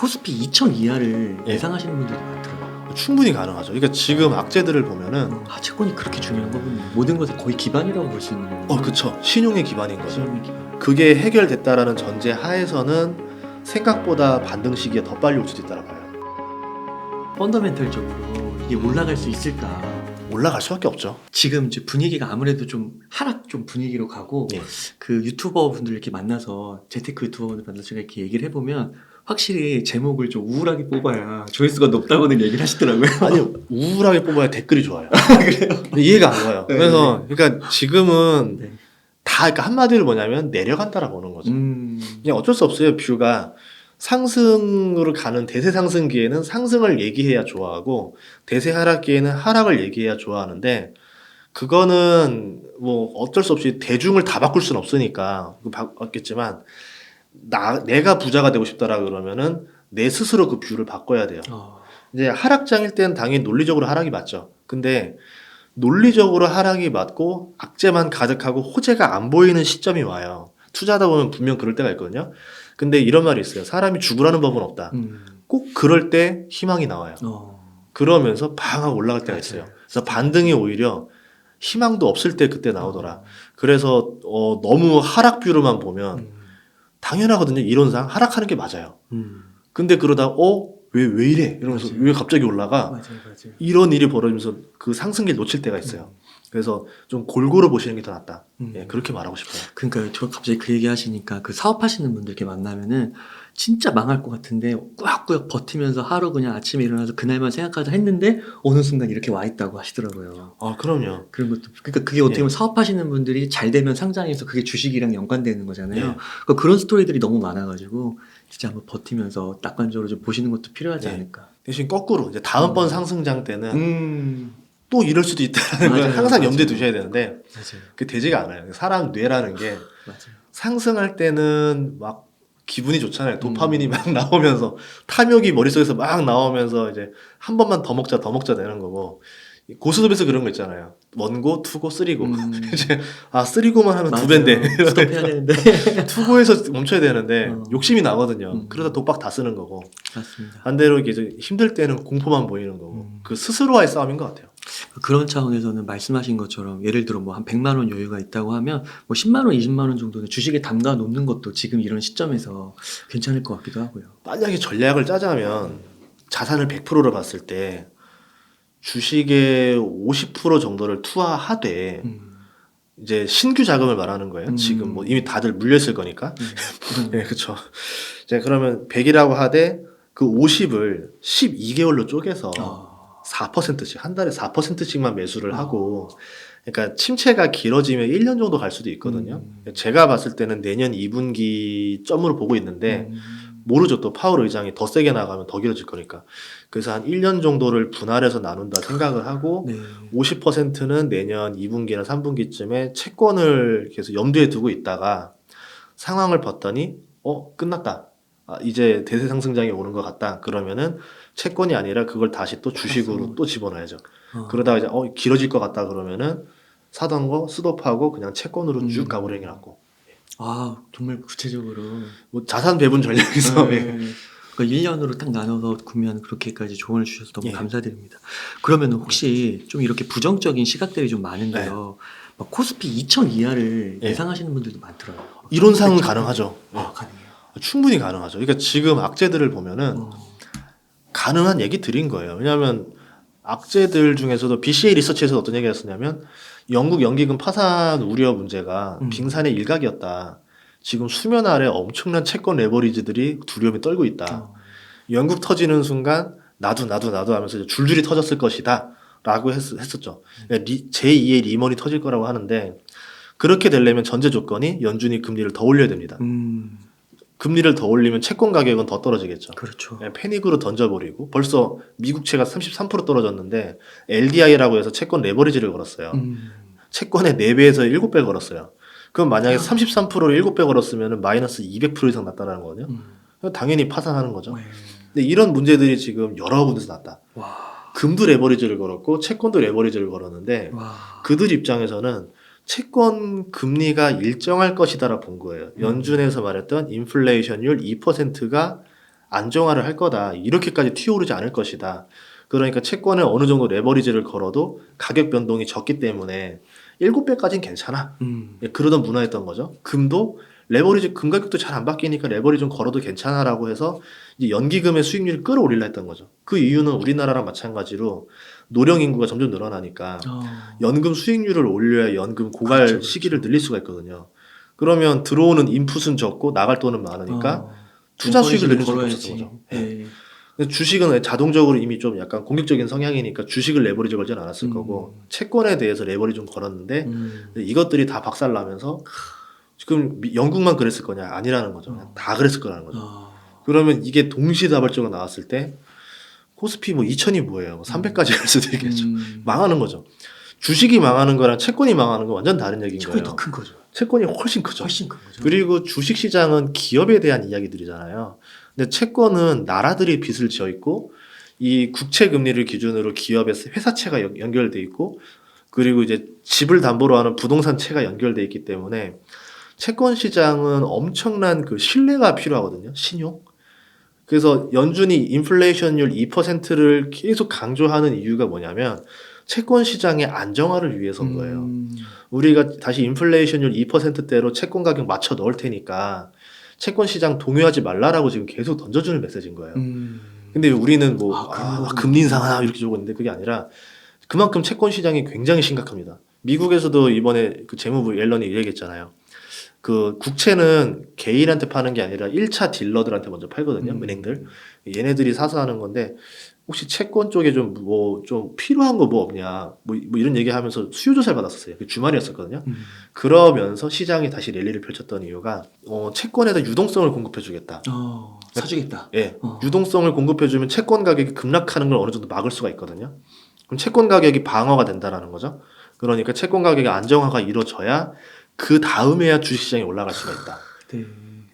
코스피 2000 이하를 예. 예상하시는 분들도 많더라고요. 충분히 가능하죠. 그러니까 지금 악재들을 보면은 하채권이 그렇게 중요한 거군요. 모든 것의 거의 기반이라고 볼 수 있는 거군요. 그쵸. 신용의 기반인 거죠. 신용의 기반. 그게 해결됐다라는 전제 하에서는 생각보다 반등 시기에 더 빨리 올 수도 있다고 봐요. 펀더멘털적으로 이게 올라갈 수 있을까? 올라갈 수밖에 없죠. 지금 이제 분위기가 아무래도 좀 하락 좀 분위기로 가고 예. 그 유튜버 분들 이렇게 만나서 재테크 유튜버 분들 만나서 제가 이렇게 얘기를 해보면 확실히 제목을 좀 우울하게 뽑아야 조회수가 높다고는 얘기를 하시더라고요. 아니 우울하게 뽑아야 댓글이 좋아요. 그래요? 근데 이해가 안 가요. 네. 그래서 그러니까 지금은 네. 다 그러니까 한마디로 뭐냐면 내려간다라고 보는 거죠. 그냥 어쩔 수 없어요. 뷰가 상승으로 가는 대세 상승기에는 상승을 얘기해야 좋아하고 대세 하락기에는 하락을 얘기해야 좋아하는데 그거는 뭐 어쩔 수 없이 대중을 다 바꿀 수는 없으니까 바꿨겠지만 내가 부자가 되고 싶다라 그러면은 내 스스로 그 뷰를 바꿔야 돼요. 이제 하락장일 땐 당연히 논리적으로 하락이 맞죠. 근데 논리적으로 하락이 맞고 악재만 가득하고 호재가 안 보이는 시점이 와요. 투자하다 보면 분명 그럴 때가 있거든요. 근데 이런 말이 있어요. 사람이 죽으라는 법은 없다. 꼭 그럴 때 희망이 나와요. 그러면서 방 하고 올라갈 때가 있어요. 그래서 반등이 오히려 희망도 없을 때 그때 나오더라. 그래서 너무 하락 뷰로만 보면 당연하거든요. 이론상 하락하는 게 맞아요. 근데 그러다 왜 이래? 이러면서 맞아요. 왜 갑자기 올라가? 맞아요. 이런 일이 벌어지면서 그 상승기를 놓칠 때가 있어요. 그래서 좀 골고루 보시는 게 더 낫다. 예, 그렇게 말하고 싶어요. 그러니까 저 갑자기 그 얘기 하시니까 그 사업하시는 분들 이렇게 만나면은 진짜 망할 것 같은데 꾸역꾸역 버티면서 하루 그냥 아침에 일어나서 그날만 생각하자 했는데 어느 순간 이렇게 와 있다고 하시더라고요. 그럼요. 그런 것도 그러니까 그게 어떻게 예. 보면 사업하시는 분들이 잘 되면 상장해서 그게 주식이랑 연관되는 거잖아요. 예. 그러니까 그런 스토리들이 너무 많아가지고 진짜 한번 버티면서 낙관적으로 좀 보시는 것도 필요하지 예. 않을까. 대신 거꾸로 이제 다음번 상승장 때는 맞아요. 또 이럴 수도 있다는 걸 항상 염두에 두셔야 되는데 맞아요. 그 되지가 않아요. 사람 뇌라는 게 맞아요. 상승할 때는 막 기분이 좋잖아요. 도파민이 막 나오면서 탐욕이 머릿속에서 막 나오면서 이제 한 번만 더 먹자 되는 거고 고스톱에서 그런 거 있잖아요. 원고, 투고, 쓰리고. 이제 쓰리고만 하면 두 배인데 스톱해야 되는데. 투고에서 멈춰야 되는데 욕심이 나거든요. 음. 그러다 독박 다 쓰는 거고 맞습니다. 반대로 이제 힘들 때는 공포만 보이는 거고 그 스스로와의 싸움인 것 같아요. 그런 차원에서는 말씀하신 것처럼 예를 들어 뭐 한 100만 원 여유가 있다고 하면 뭐 10만 원, 20만 원 정도는 주식에 담가 놓는 것도 지금 이런 시점에서 괜찮을 것 같기도 하고요. 만약에 전략을 짜자면 자산을 100%로 봤을 때 주식의 50% 정도를 투하하되 이제 신규 자금을 말하는 거예요. 지금 뭐 이미 다들 물렸을 거니까. 네, 그렇죠. 이제 그러면 100이라고 하되 그 50을 12개월로 쪼개서 4%씩 한 달에 4%씩만 매수를 하고 그러니까 침체가 길어지면 1년 정도 갈 수도 있거든요. 제가 봤을 때는 내년 2분기 점으로 보고 있는데 모르죠. 또 파월 의장이 더 세게 나가면 더 길어질 거니까. 그래서 한 1년 정도를 분할해서 나눈다 생각을 하고 네. 50%는 내년 2분기나 3분기쯤에 채권을 계속 염두에 두고 있다가 상황을 봤더니 끝났다. 이제 대세 상승장이 오는 것 같다. 그러면은 채권이 아니라 그걸 다시 또 주식으로 또 집어넣어야죠. 그러다가 이제 길어질 것 같다 그러면은 사던 거 스톱하고 그냥 채권으로 쭉 가버리는 게 낫고. 정말 구체적으로 뭐 자산 배분 전략에서 그러니까 1년으로 딱 나눠서 구매하는 그렇게까지 조언을 주셔서 너무 예. 감사드립니다. 그러면 혹시 좀 이렇게 부정적인 시각들이 좀 많은데요. 막 코스피 2000 이하를 예. 예상하시는 분들도 많더라고요. 이론상은 가능하죠. 가능해요. 충분히 가능하죠. 그러니까 지금 악재들을 보면은 가능한 얘기 드린 거예요. 왜냐하면 악재들 중에서도 BCA 리서치에서 어떤 얘기가 있었냐면 영국 연기금 파산 우려 문제가 빙산의 일각이었다. 지금 수면 아래 엄청난 채권 레버리지들이 두려움에 떨고 있다. 영국 터지는 순간 나도 하면서 이제 줄줄이 터졌을 것이다 라고 했었죠. 그러니까 제2의 리먼이 터질 거라고 하는데 그렇게 되려면 전제 조건이 연준이 금리를 더 올려야 됩니다. 금리를 더 올리면 채권 가격은 더 떨어지겠죠. 그렇죠. 패닉으로 던져버리고 벌써 미국채가 33% 떨어졌는데 LDI라고 해서 채권 레버리지를 걸었어요. 채권의 4배에서 7배 걸었어요. 그럼 만약에 33%를 7배 걸었으면 마이너스 200% 이상 났다는 거거든요. 당연히 파산하는 거죠. 근데 이런 문제들이 지금 여러 군데서 났다. 금도 레버리지를 걸었고 채권도 레버리지를 걸었는데 그들 입장에서는 채권 금리가 일정할 것이다라 본 거예요. 연준에서 말했던 인플레이션율 2%가 안정화를 할 거다. 이렇게까지 튀어오르지 않을 것이다. 그러니까 채권을 어느 정도 레버리지를 걸어도 가격 변동이 적기 때문에 7배까지는 괜찮아. 예, 그러던 문화였던 거죠. 금도 레버리지 금 가격도 잘 안 바뀌니까 레버리지 좀 걸어도 괜찮아라고 해서 이제 연기금의 수익률을 끌어올리려 했던 거죠. 그 이유는 우리나라랑 마찬가지로 노령 인구가 점점 늘어나니까 연금 수익률을 올려야 연금 고갈 그렇죠, 시기를 늘릴 수가 있거든요. 그러면 들어오는 인풋은 적고 나갈 돈은 많으니까 투자 수익을 늘릴 수가 없었던 거죠. 예. 근데 주식은 자동적으로 이미 좀 약간 공격적인 성향이니까 주식을 레버리지 걸진 않았을 거고 채권에 대해서 레버리지 좀 걸었는데 이것들이 다 박살나면서 지금 영국만 그랬을 거냐? 아니라는 거죠. 그냥 다 그랬을 거라는 거죠. 그러면 이게 동시다발적으로 나왔을 때 코스피 뭐 2000이 뭐예요? 뭐 300까지 갈 수도 있겠죠. 망하는 거죠. 주식이 망하는 거랑 채권이 망하는 건 완전 다른 얘기인 채권이 거예요. 더 큰 거죠. 채권이 훨씬 크죠. 훨씬 큰 거죠. 그리고 주식 시장은 기업에 대한 이야기들이잖아요. 근데 채권은 나라들이 빚을 지어 있고 이 국채 금리를 기준으로 기업의 회사채가 연결돼 있고 그리고 이제 집을 담보로 하는 부동산채가 연결돼 있기 때문에 채권 시장은 엄청난 그 신뢰가 필요하거든요. 신용. 그래서 연준이 인플레이션율 2%를 계속 강조하는 이유가 뭐냐면 채권 시장의 안정화를 위해서인 거예요. 우리가 다시 인플레이션율 2%대로 채권 가격 맞춰 넣을 테니까 채권 시장 동요하지 말라라고 지금 계속 던져주는 메시지인 거예요. 근데 우리는 뭐 금리 인상하나 이렇게 주고 있는데 그게 아니라 그만큼 채권 시장이 굉장히 심각합니다. 미국에서도 이번에 그 재무부 옐런이 얘기했잖아요. 그 국채는 개인한테 파는 게 아니라 1차 딜러들한테 먼저 팔거든요. 은행들. 얘네들이 사서 하는 건데 혹시 채권 쪽에 좀 뭐 좀 필요한 거 뭐 없냐 뭐 이런 얘기하면서 수요 조사를 받았었어요. 그 주말이었었거든요. 그러면서 시장이 다시 랠리를 펼쳤던 이유가 채권에다 유동성을 공급해주겠다. 사주겠다. 예, 유동성을 공급해주면 채권 가격이 급락하는 걸 어느 정도 막을 수가 있거든요. 그럼 채권 가격이 방어가 된다라는 거죠. 그러니까 채권 가격의 안정화가 이루어져야 그 다음에야 주식시장이 올라갈 수가 있다. 네.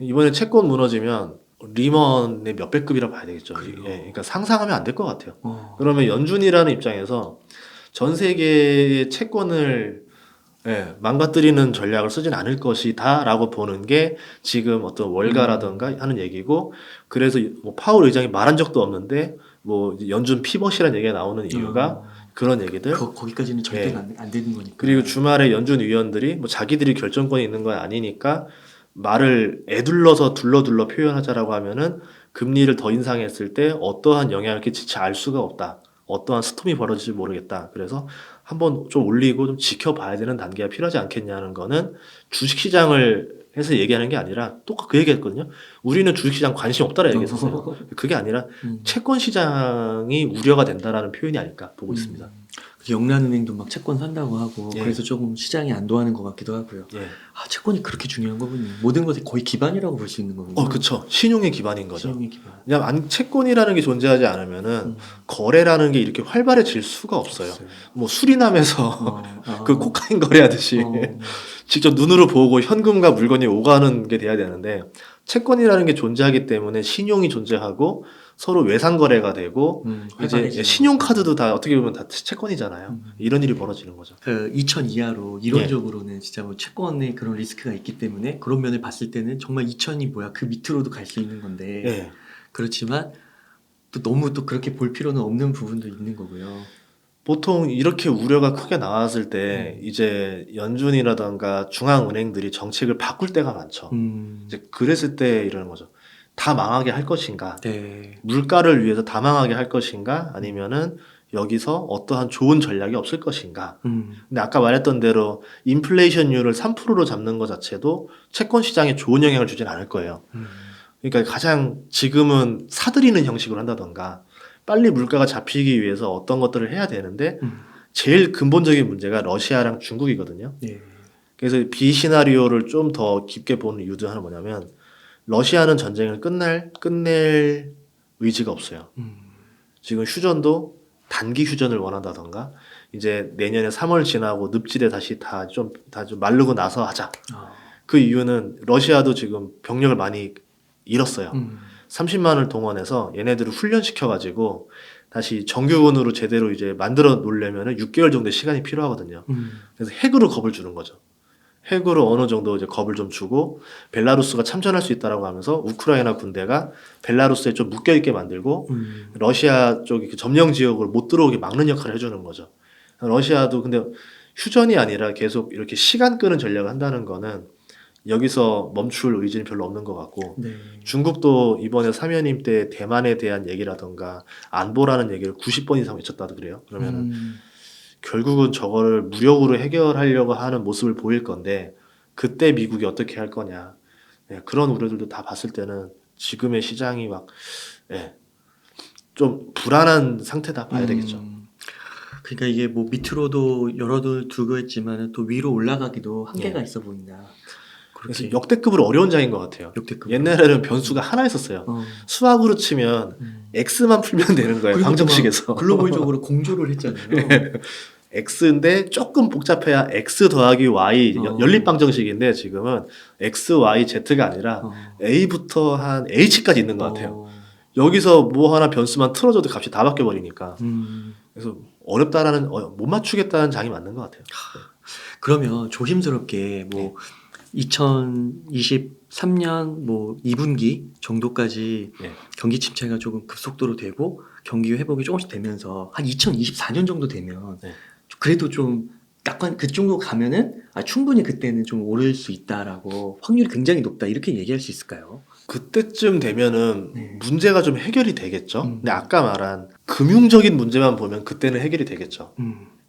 이번에 채권 무너지면 리먼의 몇백 급이라 봐야 되겠죠. 그래요. 예, 그러니까 상상하면 안 될 것 같아요. 그러면 연준이라는 입장에서 전 세계의 채권을 망가뜨리는 전략을 쓰진 않을 것이다라고 보는 게 지금 어떤 월가라든가 하는 얘기고 그래서 뭐 파월 의장이 말한 적도 없는데 뭐 이제 연준 피벗이라는 얘기가 나오는 이유가 그런 얘기들. 거기까지는 절대 안 되는 거니까. 그리고 주말에 연준 위원들이 뭐 자기들이 결정권이 있는 건 아니니까 말을 애둘러서 둘러 표현하자라고 하면은 금리를 더 인상했을 때 어떠한 영향을 끼칠지 알 수가 없다. 어떠한 스톰이 벌어질지 모르겠다. 그래서 한번 좀 올리고 좀 지켜봐야 되는 단계가 필요하지 않겠냐는 거는 주식시장을 해서 얘기하는 게 아니라 똑같이 그 얘기했거든요. 우리는 주식시장 관심 없다라 얘기했었어요. 그게 아니라 채권시장이 우려가 된다라는 표현이 아닐까 보고 있습니다. 영란은행도 막 채권 산다고 하고 예. 그래서 조금 시장이 안도하는 것 같기도 하고요. 예. 채권이 그렇게 중요한 거군요. 모든 것의 거의 기반이라고 볼 수 있는 거군요. 그쵸. 신용의 기반인 거죠. 신용의 기반. 그냥 채권이라는 게 존재하지 않으면은 거래라는 게 이렇게 활발해질 수가 없어요. 뭐 수리남에서 그 코카인 거래하듯이 직접 눈으로 보고 현금과 물건이 오가는 게 돼야 되는데 채권이라는 게 존재하기 때문에 신용이 존재하고 서로 외상 거래가 되고 이제 신용카드도 다 어떻게 보면 다 채권이잖아요. 이런 일이 벌어지는 거죠. 2000 이하로 이론적으로는 진짜 뭐 채권에 그런 리스크가 있기 때문에 그런 면을 봤을 때는 정말 2000이 뭐야 그 밑으로도 갈 수 있는 건데 그렇지만 또 너무 또 그렇게 볼 필요는 없는 부분도 있는 거고요. 보통 이렇게 우려가 크게 나왔을 때 이제 연준이라던가 중앙은행들이 정책을 바꿀 때가 많죠. 이제 그랬을 때 이러는 거죠. 다 망하게 할 것인가? 물가를 위해서 다 망하게 할 것인가? 아니면은 여기서 어떠한 좋은 전략이 없을 것인가? 근데 아까 말했던 대로 인플레이션율을 3%로 잡는 것 자체도 채권 시장에 좋은 영향을 주진 않을 거예요. 그러니까 가장 지금은 사들이는 형식으로 한다던가 빨리 물가가 잡히기 위해서 어떤 것들을 해야 되는데 제일 근본적인 문제가 러시아랑 중국이거든요. 그래서 비시나리오를 좀 더 깊게 보는 이유 중 하나는 뭐냐면 러시아는 전쟁을 끝낼 의지가 없어요. 지금 휴전도 단기 휴전을 원한다던가 이제 내년에 3월 지나고 늪지대 다시 다 좀 마르고 나서 하자. 그 이유는 러시아도 지금 병력을 많이 잃었어요. 30만을 동원해서 얘네들을 훈련시켜가지고 다시 정규군으로 제대로 이제 만들어 놓으려면 6개월 정도의 시간이 필요하거든요. 그래서 핵으로 겁을 주는 거죠. 핵으로 어느 정도 이제 겁을 좀 주고 벨라루스가 참전할 수 있다라고 하면서 우크라이나 군대가 벨라루스에 좀 묶여 있게 만들고 러시아 쪽이 그 점령 지역으로 못 들어오게 막는 역할을 해주는 거죠. 러시아도 근데 휴전이 아니라 계속 이렇게 시간 끄는 전략을 한다는 거는 여기서 멈출 의지는 별로 없는 것 같고 네. 중국도 이번에 사면임 때 대만에 대한 얘기라던가 안보라는 얘기를 90번 이상 외쳤다도 그래요. 그러면은 결국은 저거를 무력으로 해결하려고 하는 모습을 보일 건데 그때 미국이 어떻게 할 거냐. 예, 그런 우려들도 다 봤을 때는 지금의 시장이 막 좀 불안한 상태다 봐야 되겠죠. 그러니까 이게 뭐 밑으로도 열어도 두고 했지만 또 위로 올라가기도 한계가 예. 있어 보인다. 그래서 그렇게 역대급으로 어려운 장인 것 같아요. 역대급. 옛날에는 변수가 하나 있었어요. 수학으로 치면 X만 풀면 되는 거예요. 그리고 방정식에서. 글로벌적으로 공조를 했잖아요. X인데 조금 복잡해야 X 더하기 Y 연립 방정식인데 지금은 X, Y, Z가 아니라 A부터 한 H까지 있는 것 같아요. 여기서 뭐 하나 변수만 틀어줘도 값이 다 바뀌어 버리니까. 그래서 어렵다라는 못 맞추겠다는 장이 맞는 것 같아요. 그러면 조심스럽게 뭐 2023년 뭐 2분기 정도까지 경기 침체가 조금 급속도로 되고 경기 회복이 조금씩 되면서 한 2024년 정도 되면 그래도 좀 약간 그 정도 가면은 충분히 그때는 좀 오를 수 있다라고 확률이 굉장히 높다 이렇게 얘기할 수 있을까요? 그때쯤 되면은 문제가 좀 해결이 되겠죠. 근데 아까 말한 금융적인 문제만 보면 그때는 해결이 되겠죠.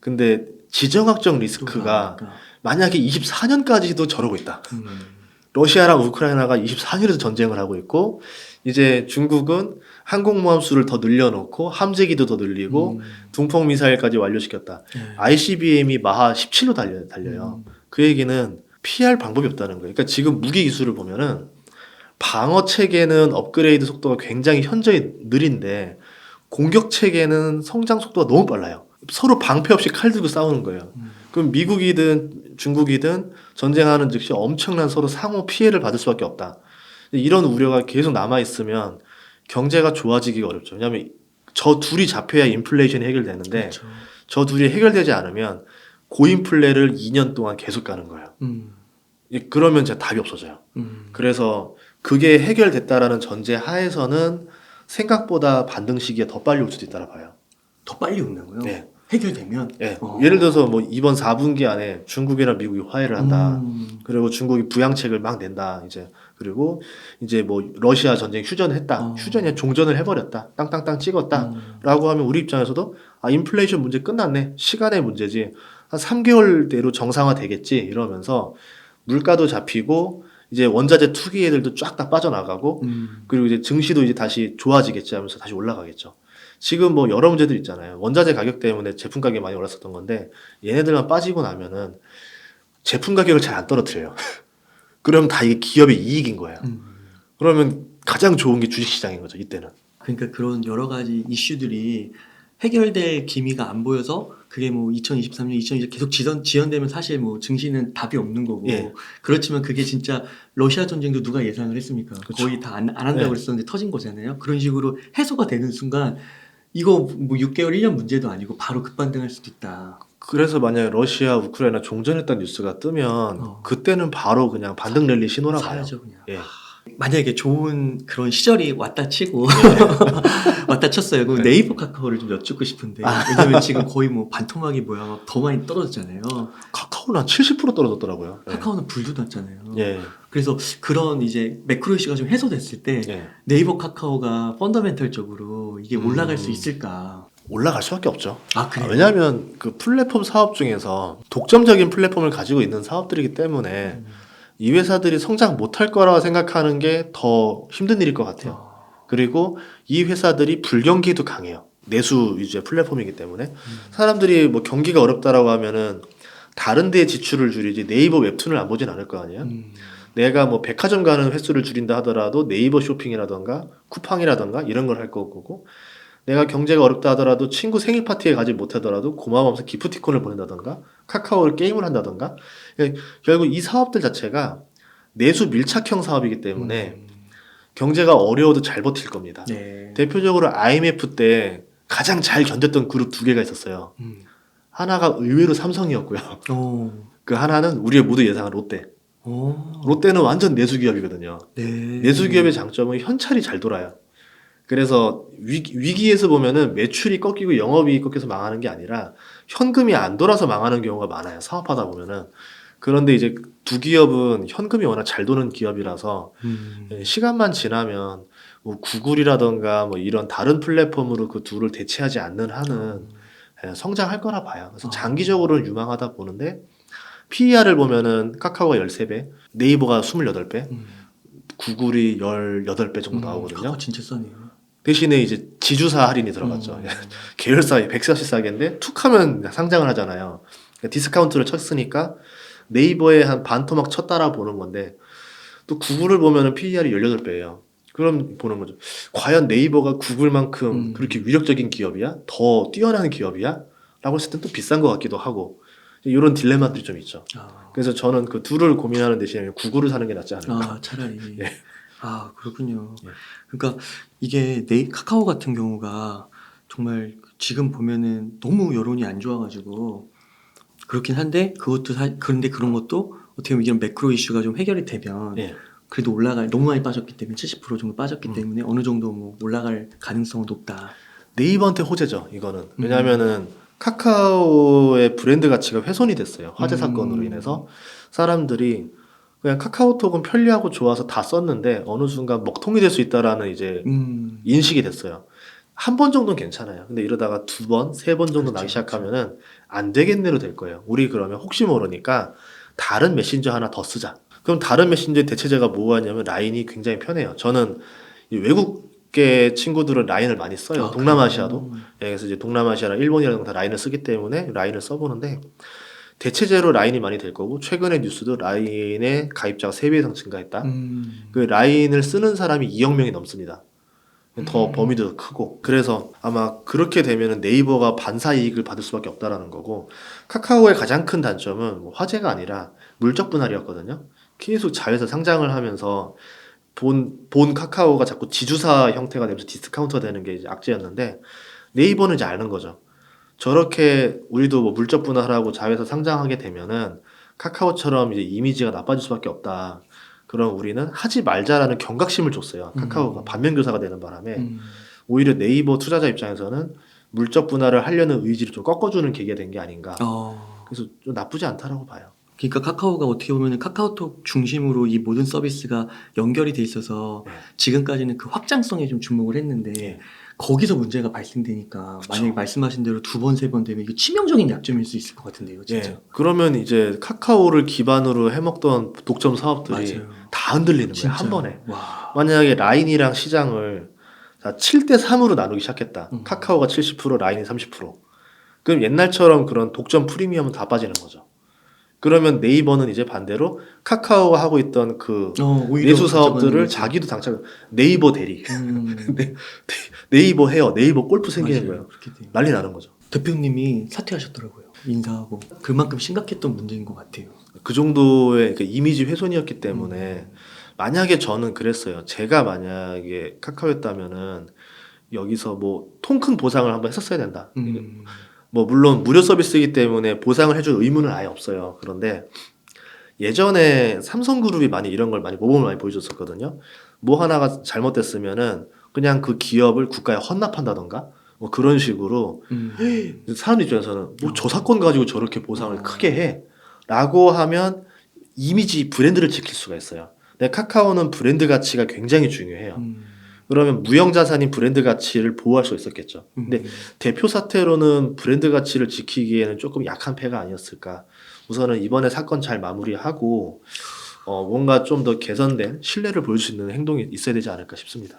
근데 지정학적 리스크가 만약에 24년까지도 저러고 있다. 러시아랑 우크라이나가 24년에도 전쟁을 하고 있고 이제 중국은 항공모함 수를 더 늘려놓고 함재기도 더 늘리고 둥펑 미사일까지 완료시켰다. ICBM이 마하 17로 달려요. 그 얘기는 피할 방법이 없다는 거예요. 그러니까 지금 무기 기술을 보면은 방어 체계는 업그레이드 속도가 굉장히 현저히 느린데 공격 체계는 성장 속도가 너무 빨라요. 서로 방패 없이 칼 들고 싸우는 거예요. 그럼 미국이든 중국이든 전쟁하는 즉시 엄청난 서로 상호 피해를 받을 수밖에 없다. 이런 우려가 계속 남아있으면 경제가 좋아지기가 어렵죠. 왜냐하면 저 둘이 잡혀야 인플레이션이 해결되는데 그렇죠. 저 둘이 해결되지 않으면 고인플레를 2년 동안 계속 가는 거예요. 그러면 진짜 답이 없어져요. 그래서 그게 해결됐다라는 전제 하에서는 생각보다 반등 시기가 더 빨리 올 수도 있다고 봐요. 더 빨리 온다고요? 네. 해결되면? 예를 들어서 뭐 이번 4분기 안에 중국이랑 미국이 화해를 한다. 그리고 중국이 부양책을 막 낸다. 그리고 이제 뭐 러시아 전쟁 휴전했다. 휴전이 종전을 해버렸다. 땅땅땅 찍었다. 라고 하면 우리 입장에서도 인플레이션 문제 끝났네. 시간의 문제지. 한 3개월 내로 정상화 되겠지. 이러면서 물가도 잡히고 이제 원자재 투기애들도 쫙 다 빠져나가고 그리고 이제 증시도 이제 다시 좋아지겠지 하면서 다시 올라가겠죠. 지금 뭐 여러 문제들 있잖아요. 원자재 가격 때문에 제품 가격이 많이 올랐었던 건데 얘네들만 빠지고 나면은 제품 가격을 잘 안 떨어뜨려요. 그러면 다 이게 기업의 이익인 거예요. 그러면 가장 좋은 게 주식시장인 거죠. 이때는. 그러니까 그런 여러 가지 이슈들이 해결될 기미가 안 보여서 그게 뭐 2023년, 2020 계속 지연되면 사실 뭐 증시는 답이 없는 거고 그렇지만 그게 진짜 러시아 전쟁도 누가 예상을 했습니까? 그쵸. 거의 다 안 한다고 그랬었는데 터진 거잖아요. 그런 식으로 해소가 되는 순간 이거 뭐 6개월, 1년 문제도 아니고 바로 급반등할 수도 있다. 그래서 만약에 러시아, 우크라이나 종전했다는 뉴스가 뜨면 그때는 바로 그냥 반등 랠리 신호라 봐요. 사야죠 그냥. 만약에 좋은 그런 시절이 왔다 치고 왔다 쳤어요. 그럼 네이버 카카오를 좀 여쭙고 싶은데 왜냐면 지금 거의 뭐 반토막이 뭐야 막 더 많이 떨어졌잖아요. 카카오는 한 70% 떨어졌더라고요. 카카오는 불도 났잖아요. 예. 그래서 그런 이제 매크로 이슈가 좀 해소됐을 때 네이버 카카오가 펀더멘털적으로 이게 올라갈 수 있을까? 올라갈 수밖에 없죠. 그래요? 왜냐하면 그 플랫폼 사업 중에서 독점적인 플랫폼을 가지고 있는 사업들이기 때문에 이 회사들이 성장 못할 거라 생각하는 게 더 힘든 일일 것 같아요. 그리고 이 회사들이 불경기도 강해요. 내수 위주의 플랫폼이기 때문에 사람들이 뭐 경기가 어렵다라고 하면은 다른 데에 지출을 줄이지 네이버 웹툰을 안 보진 않을 거 아니에요. 내가 뭐 백화점 가는 횟수를 줄인다 하더라도 네이버 쇼핑이라던가 쿠팡이라던가 이런 걸 할 거고 내가 경제가 어렵다 하더라도 친구 생일 파티에 가지 못하더라도 고마워하면서 기프티콘을 보낸다던가 카카오를 게임을 한다던가 결국 이 사업들 자체가 내수 밀착형 사업이기 때문에 경제가 어려워도 잘 버틸 겁니다. 대표적으로 IMF 때 가장 잘 견뎠던 그룹 두 개가 있었어요. 하나가 의외로 삼성이었고요. 그 하나는 우리의 모두 예상한 롯데. 롯데는 완전 내수기업이거든요. 네. 내수기업의 장점은 현찰이 잘 돌아요. 그래서 위기에서 보면은 매출이 꺾이고 영업이익이 꺾여서 망하는 게 아니라 현금이 안 돌아서 망하는 경우가 많아요. 사업하다 보면은. 그런데 이제 두 기업은 현금이 워낙 잘 도는 기업이라서 시간만 지나면 뭐 구글이라던가 뭐 이런 다른 플랫폼으로 그 둘을 대체하지 않는 한은 성장할 거라 봐요. 그래서 장기적으로는 유망하다 보는데 PER을 보면은 카카오가 13배, 네이버가 28배, 구글이 18배 정도 나오거든요. 진짜 싸네요. 대신에 이제 지주사 할인이 들어갔죠. 계열사에 100샷이 싸겠는데 툭하면 상장을 하잖아요. 그러니까 디스카운트를 쳤으니까 네이버에 한 반토막 쳤다라 보는 건데 또 구글을 보면은 PER이 18배예요. 그럼 보는 거죠. 과연 네이버가 구글만큼 그렇게 위력적인 기업이야? 더 뛰어난 기업이야? 라고 했을 땐 또 비싼 것 같기도 하고 이런 딜레마들이 좀 있죠. 그래서 저는 그 둘을 고민하는 대신에 구글을 사는 게 낫지 않을까. 차라리. 예. 그렇군요. 예. 그러니까 이게 카카오 같은 경우가 정말 지금 보면은 너무 여론이 안 좋아가지고 그렇긴 한데 그런데 그런 것도 어떻게 보면 이런 매크로 이슈가 좀 해결이 되면 예. 그래도 너무 많이 빠졌기 때문에 70% 정도 빠졌기 때문에 어느 정도 뭐 올라갈 가능성은 높다. 네이버한테 호재죠, 이거는. 왜냐면은 카카오의 브랜드 가치가 훼손이 됐어요. 화재 사건으로 인해서 사람들이 그냥 카카오톡은 편리하고 좋아서 다 썼는데 어느 순간 먹통이 될 수 있다라는 이제 인식이 됐어요. 한 번 정도는 괜찮아요. 근데 이러다가 2번, 3번 정도 나기 시작하면은 안 되겠네로 될 거예요. 우리 그러면 혹시 모르니까 다른 메신저 하나 더 쓰자. 그럼 다른 메신저의 대체제가 뭐가 있냐면 라인이 굉장히 편해요. 저는 이 외국계 친구들은 라인을 많이 써요. 동남아시아도. 예, 그래서 이제 동남아시아랑 일본이랑 다 라인을 쓰기 때문에 라인을 써보는데 대체제로 라인이 많이 될 거고 최근의 뉴스도 라인의 가입자가 3배 이상 증가했다. 그 라인을 쓰는 사람이 2억 명이 넘습니다. 더 범위도 크고 그래서 아마 그렇게 되면 네이버가 반사 이익을 받을 수밖에 없다라는 거고 카카오의 가장 큰 단점은 뭐 화재가 아니라 물적 분할이었거든요. 계속 자회사 상장을 하면서 본 카카오가 자꾸 지주사 형태가 되면서 디스카운트가 되는 게 이제 악재였는데 네이버는 이제 아는 거죠. 저렇게 우리도 뭐 물적 분할하고 자회사 상장하게 되면은 카카오처럼 이제 이미지가 나빠질 수밖에 없다. 그럼 우리는 하지 말자라는 경각심을 줬어요. 카카오가 반면교사가 되는 바람에 오히려 네이버 투자자 입장에서는 물적 분할을 하려는 의지를 좀 꺾어주는 계기가 된 게 아닌가. 그래서 좀 나쁘지 않다라고 봐요. 그러니까 카카오가 어떻게 보면 카카오톡 중심으로 이 모든 서비스가 연결이 돼 있어서 지금까지는 그 확장성에 좀 주목을 했는데 거기서 문제가 발생되니까 만약에 말씀하신 대로 2번, 3번 되면 이게 치명적인 약점일 수 있을 것 같은데요, 진짜. 그러면 이제 카카오를 기반으로 해먹던 독점 사업들이 다 흔들리는 거예요, 한 번에. 만약에 라인이랑 시장을 7대3으로 나누기 시작했다. 카카오가 70%, 라인이 30%. 그럼 옛날처럼 그런 독점 프리미엄은 다 빠지는 거죠. 그러면 네이버는 이제 반대로 카카오가 하고 있던 그 내수 사업들을 자기도 당착 네이버 대리 네이버 헤어 네이버 골프 생기는 거예요. 난리 나는 거죠. 대표님이 사퇴하셨더라고요. 인사하고 그만큼 심각했던 문제인 것 같아요. 그 정도의 그 이미지 훼손이었기 때문에 만약에 저는 그랬어요. 제가 만약에 카카오였다면은 여기서 뭐 통큰 보상을 한번 했었어야 된다. 뭐 물론 무료 서비스이기 때문에 보상을 해줄 의무는 아예 없어요. 그런데 예전에 삼성그룹이 많이 이런 걸 많이 모범을 많이 보여줬었거든요. 뭐 하나가 잘못됐으면은 그냥 그 기업을 국가에 헌납한다던가 뭐 그런 식으로 사람 입장에서는 뭐 저 사건 가지고 저렇게 보상을 크게 해 라고 하면 이미지 브랜드를 지킬 수가 있어요. 근데 카카오는 브랜드 가치가 굉장히 중요해요. 그러면 무형자산인 브랜드 가치를 보호할 수 있었겠죠. 근데 대표 사태로는 브랜드 가치를 지키기에는 조금 약한 패가 아니었을까. 우선은 이번에 사건 잘 마무리하고 뭔가 좀 더 개선된 신뢰를 보여줄 수 있는 행동이 있어야 되지 않을까 싶습니다.